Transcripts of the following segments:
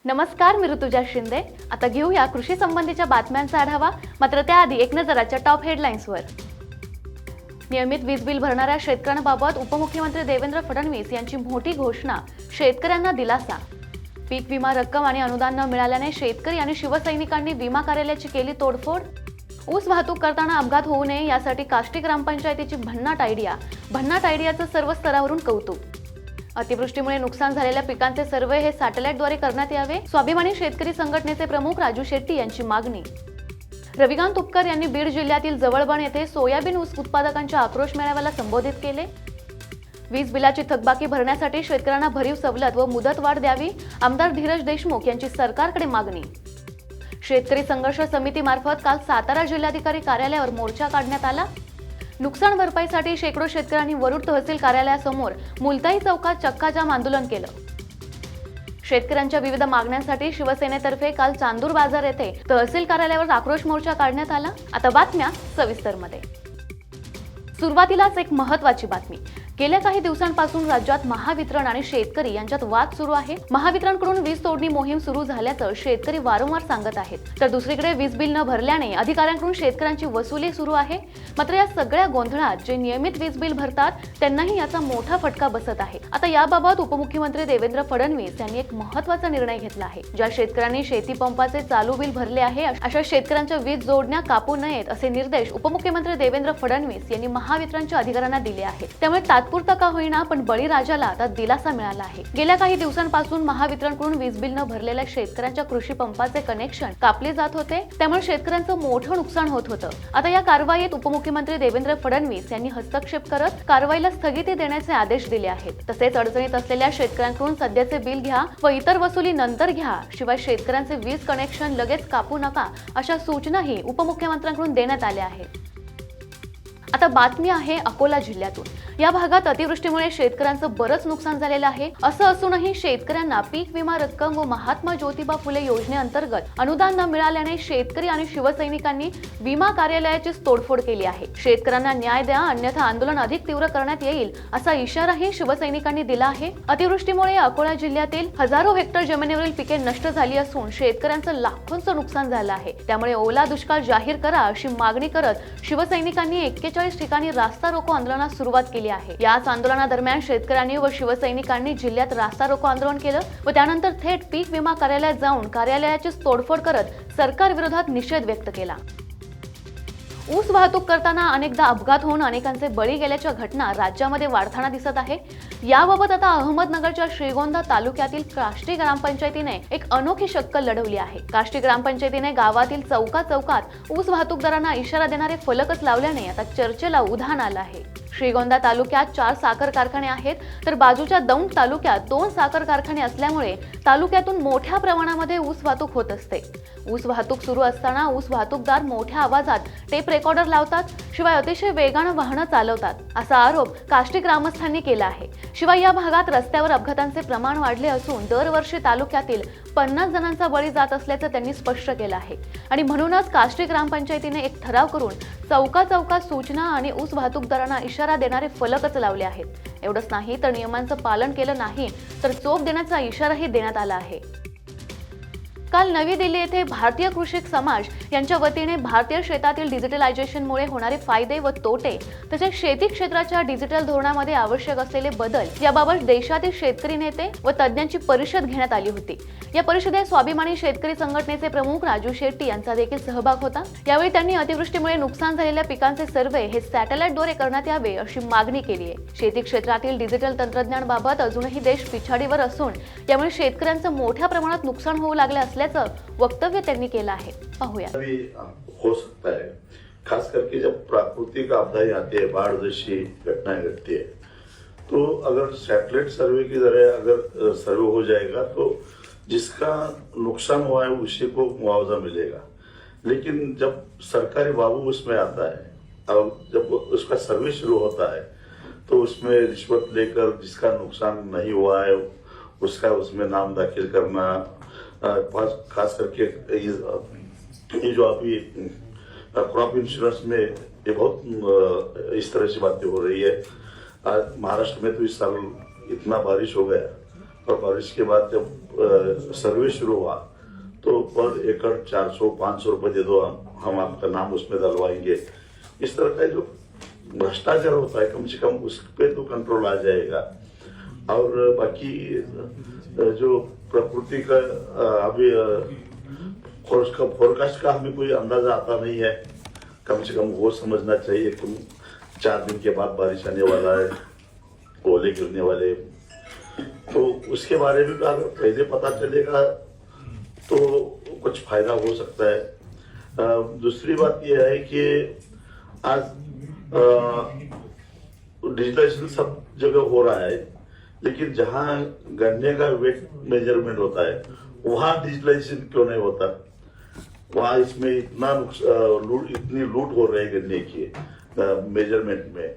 नमस्कार, मी ऋतुजा शिंदे. आता घेऊया कृषी संबंधीच्या बातम्यांचा आढावा. मात्र त्याआधी एक नजर आजच्या टॉप हेडलाईन्सवर. नियमित वीज बिल भरणाऱ्या शेतकऱ्यांबाबत उपमुख्यमंत्री देवेंद्र फडणवीस यांची मोठी घोषणा. शेतकऱ्यांना दिलासा. पीक विमा रक्कम आणि अनुदान न मिळाल्याने शेतकरी आणि शिवसैनिकांनी विमा कार्यालयाची केली तोडफोड. ऊस वाहतूक करताना अपघात होऊ नये यासाठी काष्टी ग्रामपंचायतीची भन्नाट आयडियाचं सर्व स्तरावरून कौतुक. अतिवृष्टीमुळे नुकसान झालेल्या पिकांचे सर्वे हे सॅटेलाइटद्वारे करण्यात यावे. स्वाभिमानी शेतकरी संघटनेचे प्रमुख राजू शेट्टी यांची मागणी. रविकांत तुपकर यांनी बीड जिल्ह्यातील जवळबन येथे सोयाबीन ऊस उत्पादकांच्या आक्रोश मेळाव्याला संबोधित केले. वीज बिलाची थकबाकी भरण्यासाठी शेतकऱ्यांना भरीव सवलत व मुदतवाढ द्यावी. आमदार धीरज देशमुख यांची सरकारकडे मागणी. शेतकरी संघर्ष समितीमार्फत काल सातारा जिल्हाधिकारी कार्यालयावर मोर्चा काढण्यात आला. नुकसान भरपाईसाठी शेकडो शेतकऱ्यांनी वरुड तहसील कार्यालयासमोर मुलताई चौकात चक्काजाम आंदोलन केलं. शेतकऱ्यांच्या विविध मागण्यांसाठी शिवसेनेतर्फे काल चांदूर बाजार येथे तहसील कार्यालयावर आक्रोश मोर्चा काढण्यात आला. आता बातम्या सविस्तरमध्ये. सुरुवातीलाच एक महत्त्वाची बातमी. गेल्या काही दिवसांपासून राज्यात महावितरण आणि शेतकरी यांच्यात वाद सुरू आहे. महावितरणकडून वीज तोडणी मोहीम सुरू झाल्याचं शेतकरी वारंवार सांगत आहेत, तर दुसरीकडे वीज बिल न भरल्याने अधिकाऱ्यांकडून शेतकऱ्यांची वसुली सुरू आहे. मात्र या सगळ्या गोंधळात जे नियमित वीज बिल भरतात त्यांनाही याचा मोठा फटका बसत आहे. आता याबाबत उपमुख्यमंत्री देवेंद्र फडणवीस यांनी एक महत्त्वाचा निर्णय घेतला आहे. ज्या शेतकऱ्यांनी शेती पंपाचे चालू बिल भरले आहे अशा शेतकऱ्यांच्या वीज जोडण्या कापू नयेत असे निर्देश उपमुख्यमंत्री देवेंद्र फडणवीस यांनी महावितरणच्या अधिकाऱ्यांना दिले आहेत. त्यामुळे तात्पुरता का होईना पण बळीराजाला आता दिलासा मिळाला आहे. गेल्या काही दिवसांपासून महावितरणकडून वीज बिल न भरलेल्या शेतकऱ्यांच्या कृषी पंपाचे कनेक्शन कापले जात होते. त्यामुळे शेतकऱ्यांचं मोठं नुकसान होत होतं. आता या कारवाईत उपमुख्यमंत्री देवेंद्र फडणवीस यांनी हस्तक्षेप करत कारवाईला स्थगिती देण्याचे आदेश दिले आहेत. तसेच अडचणीत असलेल्या शेतकऱ्यांकडून सध्याचे बिल घ्या व इतर वसुली नंतर घ्या. शिवाय शेतकऱ्यांचे वीज कनेक्शन लगेच कापू नका अशा सूचनाही उपमुख्यमंत्र्यांकडून देण्यात आल्या आहेत. आता बातमी आहे अकोला जिल्ह्यातून. या भागात अतिवृष्टीमुळे शेतकऱ्यांचं बरंच नुकसान झालेलं आहे. असं असूनही शेतकऱ्यांना पीक विमा रक्कम व महात्मा ज्योतिबा फुले योजनेअंतर्गत अनुदान न मिळाल्याने शेतकरी आणि शिवसैनिकांनी विमा कार्यालयाची तोडफोड केली आहे. शेतकऱ्यांना न्याय द्या, अन्यथा आंदोलन अधिक तीव्र करण्यात येईल असा इशाराही शिवसैनिकांनी दिला आहे. अतिवृष्टीमुळे अकोला जिल्ह्यातील हजारो हेक्टर जमिनीवरील पिके नष्ट झाली असून शेतकऱ्यांचं लाखोंचं नुकसान झालं आहे. त्यामुळे ओला दुष्काळ जाहीर करा अशी मागणी करत शिवसैनिकांनी 41 ठिकाणी रास्ता रोको आंदोलनास सुरुवात केली आहे. याच आंदोलनादरम्यान शेतकऱ्यांनी व शिवसैनिकांनी जिल्ह्यात रास्ता रोको आंदोलन केलं व त्यानंतर थेट पीक विमा कार्यालयात जाऊन कार्यालयाची तोडफोड करत सरकार विरोधात निषेध व्यक्त केला. ऊस वाहतूक करताना अनेकदा अपघात होऊन अनेकांचे बळी गेल्याच्या घटना राज्यामध्ये वाढताना दिसत आहे. याबाबत आता अहमदनगरच्या श्रीगोंदा तालुक्यातील काष्टी ग्रामपंचायतीने एक अनोखी शक्कल लढवली आहे. काष्टी ग्रामपंचायतीने गावातील चौकात ऊस वाहतूकदारांना इशारा देणारे फलकच लावल्याने आता चर्चेला उधाण आलं आहे. श्रीगोंदा तालुक्यात 4 साखर कारखाने आहेत, तर बाजूच्या दौंड तालुक्यात 2 साखर कारखाने असल्यामुळे तालुक्यातून मोठ्या प्रमाणामध्ये ऊस वाहतूक होत असते. ऊस वाहतूक सुरू असताना ऊस वाहतूकदार मोठ्या आवाजात टेप रेकॉर्डर लावतात. शिवाय अतिशय वेगानं वाहनं चालवतात असा आरोप काष्टी ग्रामस्थांनी केला आहे. शिवाय या भागात रस्त्यावर अपघातांचे प्रमाण वाढले असून दरवर्षी तालुक्यातील 50 जणांचा बळी जात असल्याचं त्यांनी स्पष्ट केलं आहे. आणि म्हणूनच काष्टी ग्रामपंचायतीने एक ठराव करून चौकात सूचना आणि ऊस वाहतूकदारांना इशारा देणारे फलकच लावले आहेत. एवढंच नाही तर नियमांचं पालन केलं नाही तर चोप देण्याचा इशाराही देण्यात आला आहे. काल नवी दिल्ली येथे भारतीय कृषिक समाज यांच्या वतीने भारतीय शेतातील डिजिटलायझेशनमुळे होणारे फायदे व तोटे तसेच शेती क्षेत्राच्या डिजिटल धोरणामध्ये आवश्यक असलेले बदल याबाबत देशातील शेतकरी नेते व तज्ज्ञांची परिषद घेण्यात आली होती. या परिषदेत स्वाभिमानी शेतकरी संघटनेचे प्रमुख राजू शेट्टी यांचा देखील सहभाग होता. यावेळी त्यांनी अतिवृष्टीमुळे नुकसान झालेल्या पिकांचे सर्वे हे सॅटेलाइटद्वारे करण्यात यावे अशी मागणी केली आहे. शेती क्षेत्रातील डिजिटल तंत्रज्ञानाबाबत अजूनही देश पिछाडीवर असून यामुळे शेतकऱ्यांचं मोठ्या प्रमाणात नुकसान होऊ लागले असल्याचं वक्तव्य त्यांनी केलं आहे. पाहूया. हो सकता है, खास करके जब प्राकृतिक आपदाएं आती है, बाढ़ जैसी घटनाएं घटती है, तो अगर सैटेलाइट सर्वे की तरह अगर सर्वे हो जाएगा तो जिसका नुकसान हुआ है उसी को मुआवजा मिलेगा. लेकिन जब सरकारी बाबू उसमें आता है, अब जब उसका सर्वे शुरू होता है तो उसमें रिश्वत लेकर जिसका नुकसान नहीं हुआ है उसका उसमें नाम दाखिल करना, खास करके ये जो अभी क्रॉप इंश्योरेंस में ये बहुत इस तरह से बातें हो रही है. महाराष्ट्र में तो इस साल इतना बारिश हो गया और बारिश के बाद जब सर्वे शुरू हुआ तो पर एकड़ 400-500 रुपए दे दो, हम आपका नाम उसमें डलवाएंगे। इस तरह का जो भ्रष्टाचार होता है कम से कम उस पे तो कंट्रोल आ जाएगा। और बाकी जो प्रकृति का अभी फोरकास्ट का हमें कोई अंदाजा आता नहीं है, कम से कम वो समझना चाहिए कि 4 दिन के बाद बारिश आने वाला है, ओले गिरने वाले, तो उसके बारे में अगर पहले पता चलेगा तो कुछ फायदा हो सकता है। दूसरी बात यह है कि आज डिजिटलाइजेशन सब जगह हो रहा है, लेकिन जहां गन्ने का वेट मेजरमेंट होता है वहां डिजिटलाइजेशन क्यों नहीं होता? वहां इसमें इतनी लूट हो रही है गन्ने की मेजरमेंट में,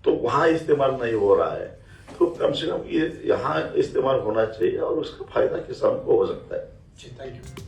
तो वहां इस्तेमाल नहीं हो रहा है। तो कम से कम ये यहाँ इस्तेमाल होना चाहिए और उसका फायदा किसान को हो सकता है। थँक्यू।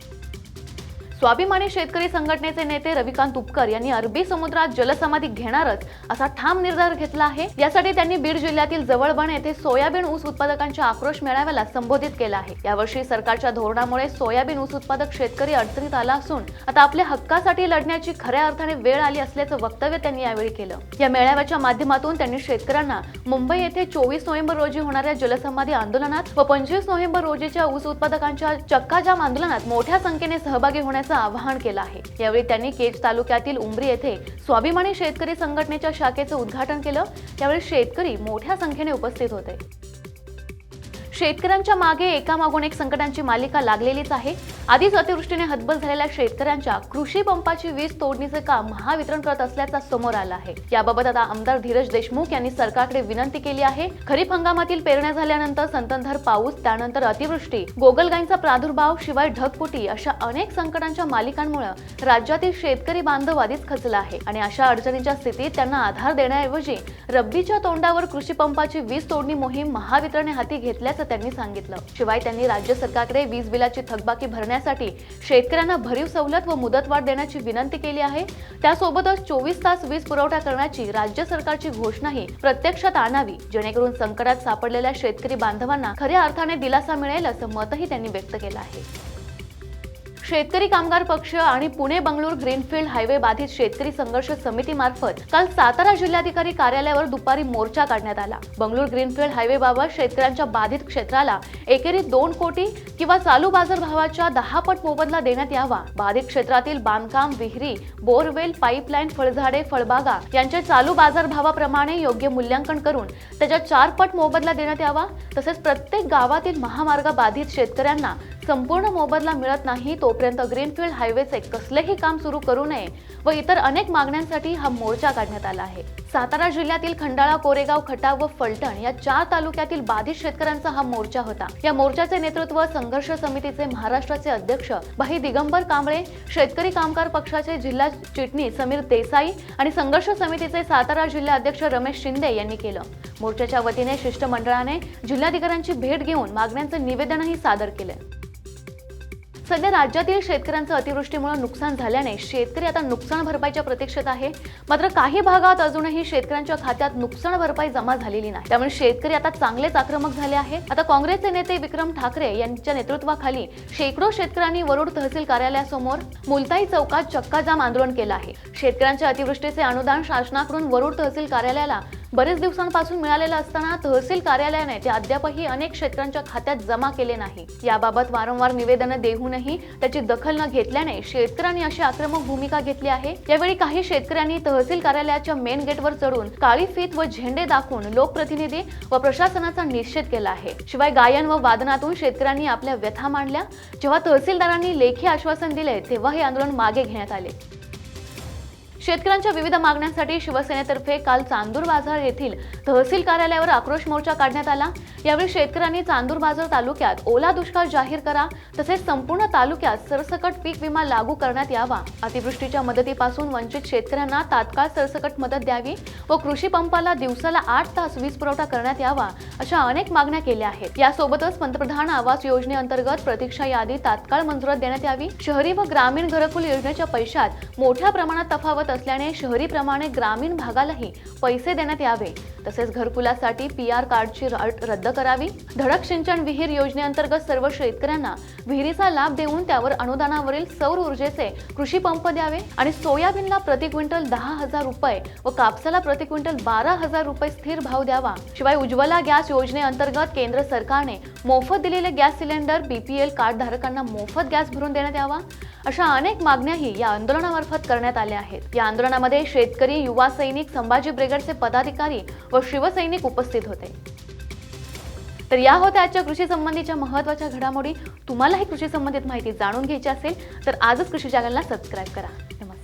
स्वाभिमानी शेतकरी संघटनेचे नेते रविकांत उपकर यांनी अरबी समुद्रात जलसमाधी घेणारच असा ठाम निर्धार घेतला आहे। यासाठी त्यांनी बीड जिल्ह्यातील जवळबन येथे सोयाबीन ऊस उत्पादकांच्या आक्रोश मेळाव्याला संबोधित केलं आहे। यावर्षी सरकारच्या धोरणामुळे सोयाबीन ऊस उत्पादक शेतकरी अडचणीत आला असून आता आपल्या हक्कासाठी लढण्याची खऱ्या अर्थाने वेळ आली असल्याचं वक्तव्य त्यांनी यावेळी केलं। या मेळाव्याच्या माध्यमातून त्यांनी शेतकऱ्यांना मुंबई येथे 24 नोव्हेंबर रोजी होणाऱ्या जलसमाधी आंदोलनात व 25 नोव्हेंबर रोजीच्या ऊस उत्पादकांच्या चक्काजाम आंदोलनात मोठ्या संख्येने सहभागी होण्याचं आवाहन केलं आहे। यावेळी त्यांनी केज तालुक्यातील उमरी येथे स्वाभिमानी शेतकरी संघटनेच्या शाखेचं उद्घाटन केलं। यावेळी शेतकरी मोठ्या संख्येने उपस्थित होते। शेतकऱ्यांच्या मागे एकामागून एक संकटांची मालिका लागलेलीच आहे। आधीच अतिवृष्टीने हतबल झालेल्या शेतकऱ्यांच्या कृषी पंपाची वीज तोडणीचे काम महावितरण करत असल्याचा समोर आला आहे। याबाबत आता आमदार धीरज देशमुख यांनी सरकारकडे विनंती केली आहे। खरीप हंगामातील पेरण्या झाल्यानंतर संततधार पाऊस, त्यानंतर अतिवृष्टी, गोगलगायींचा प्रादुर्भाव, शिवाय ढगफुटी अशा अनेक संकटांच्या मालिकांमुळे राज्यातील शेतकरी बांधव आधीच खचला आहे आणि अशा अडचणीच्या स्थितीत त्यांना आधार देण्याऐवजी रब्बीच्या तोंडावर कृषी पंपाची वीज तोडणी मोहीम महावितरणने हाती घेतल्याचं त्यांनी सांगितलं। शिवाय त्यांनी राज्य सरकारकडे वीज बिलाची थकबाकी भरण्यासाठी शेतकऱ्यांना भरीव सवलत व मुदतवाढ देण्याची विनंती केली आहे। त्यासोबतच 24 तास वीज पुरवठा करण्याची राज्य सरकारची घोषणाही प्रत्यक्षात आणावी, जेणेकरून संकटात सापडलेल्या शेतकरी बांधवांना खऱ्या अर्थाने दिलासा मिळेल असं मतही त्यांनी व्यक्त केलं आहे। शेतकरी कामगार पक्ष आणि पुणे बंगळूर ग्रीनफील्ड हायवे बाधित शेतकरी संघर्ष समिती मार्फत काल सातारा जिल्हाधिकारी कार्यालयावर दुपारी मोर्चा काढण्यात आला। बंगळूर ग्रीनफील्ड हायवे बाबत शेतकऱ्यांच्या बाधित क्षेत्राला एकेरी 2 कोटी किंवा चालू बाजार भावाच्या 10 पट मोबदला देण्यात यावा। बाधित क्षेत्रातील बांधकाम, विहिरी, बोरवेल, पाईपलाईन, फळझाडे, फळबागा यांचे चालू बाजार भावाप्रमाणे योग्य मूल्यांकन करून त्याच्या 4 पट मोबदला देण्यात यावा। तसेच प्रत्येक गावातील महामार्ग बाधित शेतकऱ्यांना संपूर्ण मोबदला मिळत नाही तोपर्यंत ग्रीनफील्ड हायवेचे कसलेही काम सुरू करू नये व इतर अनेक मागण्यांसाठी हा मोर्चा काढण्यात आला आहे। सातारा जिल्ह्यातील खंडाळा, कोरेगाव, खटाव व फलटण या 4 तालुक्यातील बाधित शेतकऱ्यांचा हा मोर्चा होता। या मोर्चाचे नेतृत्व संघर्ष समितीचे महाराष्ट्राचे अध्यक्ष भाई दिगंबर कांबळे, शेतकरी कामगार पक्षाचे जिल्हा चिटणीस समीर देसाई आणि संघर्ष समितीचे सातारा जिल्हा अध्यक्ष रमेश शिंदे यांनी केलं। मोर्चाच्या वतीने शिष्टमंडळाने जिल्हाधिकाऱ्यांची भेट घेऊन मागण्यांचे निवेदनही सादर केले। सध्या राज्यातील शेतकऱ्यांचं अतिवृष्टीमुळे नुकसान झाल्याने शेतकरी आता नुकसान भरपाईच्या प्रतीक्षेत आहे। मात्र काही भागात अजूनही शेतकऱ्यांच्या खात्यात नुकसान भरपाई जमा झालेली नाही, त्यामुळे शेतकरी आता चांगलेच आक्रमक झाले आहेत। आता काँग्रेसचे नेते विक्रम ठाकरे यांच्या नेतृत्वाखाली शेकडो शेतकऱ्यांनी वरुड तहसील कार्यालयासमोर मुलताई चौकात चक्काजाम आंदोलन केलं आहे। शेतकऱ्यांच्या अतिवृष्टीचे अनुदान शासनाकडून वरुड तहसील कार्यालयाला बरेच दिवसांपासून मिळालेलं असताना तहसील कार्यालयाने ते अद्यापही अनेक शेतकऱ्यांच्या खात्यात जमा केले नाही। याबाबत वारंवार निवेदनं देऊनही त्याची दखल न घेतल्याने शेतकऱ्यांनी अशी आक्रमक भूमिका घेतली आहे। यावेळी काही शेतकऱ्यांनी तहसील कार्यालयाच्या मेन गेटवर चढून काळी फीत व झेंडे दाखवून लोकप्रतिनिधी व प्रशासनाचा निषेध केला आहे। शिवाय गायन व वादनातून शेतकऱ्यांनी आपल्या व्यथा मांडल्या। जेव्हा तहसीलदारांनी लेखी आश्वासन दिले तेव्हा हे आंदोलन मागे घेण्यात आले। शेतकऱ्यांच्या विविध मागण्यांसाठी शिवसेनेतर्फे काल चांदूर बाजार येथील तहसील कार्यालयावर आक्रोश मोर्चा काढण्यात आला। यावेळी शेतकऱ्यांनी चांदूर बाजार तालुक्यात ओला दुष्काळ जाहीर करा, तसेच संपूर्ण तालुक्यात सरसकट पीक विमा लागू करण्यात यावा, अतिवृष्टीच्या मदतीपासून वंचित शेतकऱ्यांना तात्काळ सरसकट मदत द्यावी व कृषी पंपाला दिवसाला 8 तास वीज पुरवठा करण्यात यावा, अशा अनेक मागण्या केल्या आहेत। यासोबतच पंतप्रधान आवास योजनेअंतर्गत प्रतीक्षा यादी तात्काळ मंजुरात देण्यात यावी। शहरी व ग्रामीण घरकुल योजनेच्या पैशात मोठ्या प्रमाणात तफावत असल्याने शहरीप्रमाणे ग्रामीण भागालाही पैसे देण्यात यावे। तसेच घरकुलासाठी PR कार्डची अट रद्द करावी, धडक सिंचन विहीर योजनेअंतर्गत सर्व शेतकऱ्यांना विहिरीचा लाभ देऊन त्यावर अनुदानावरील सौर ऊर्जेचे कृषी पंप द्यावे आणि सोयाबीनला प्रति क्विंटल 10,000 रुपये व कापसाला प्रति क्विंटल 12,000 रुपये स्थिर भाव द्यावा. शिवाय उज्ज्वला गॅस योजनेअंतर्गत केंद्र सरकारने मोफत दिलेले गॅस सिलेंडर BPL कार्ड धारकांना मोफत गॅस भरून देण्यात यावा. अशा अनेक मागण्याही या आंदोलनामार्फत करण्यात आल्या आहेत. या आंदोलनामध्ये शेतकरी, युवा सैनिक, संभाजी ब्रिगेडचे पदाधिकारी व शिवसैनिक उपस्थित होते. तर या होत्या आजच्या कृषी संबंधीच्या महत्त्वाच्या घडामोडी. तुम्हालाही कृषी संबंधित माहिती जाणून घ्यायची असेल तर आजच कृषी चॅनलला सबस्क्राईब करा. नमस्कार.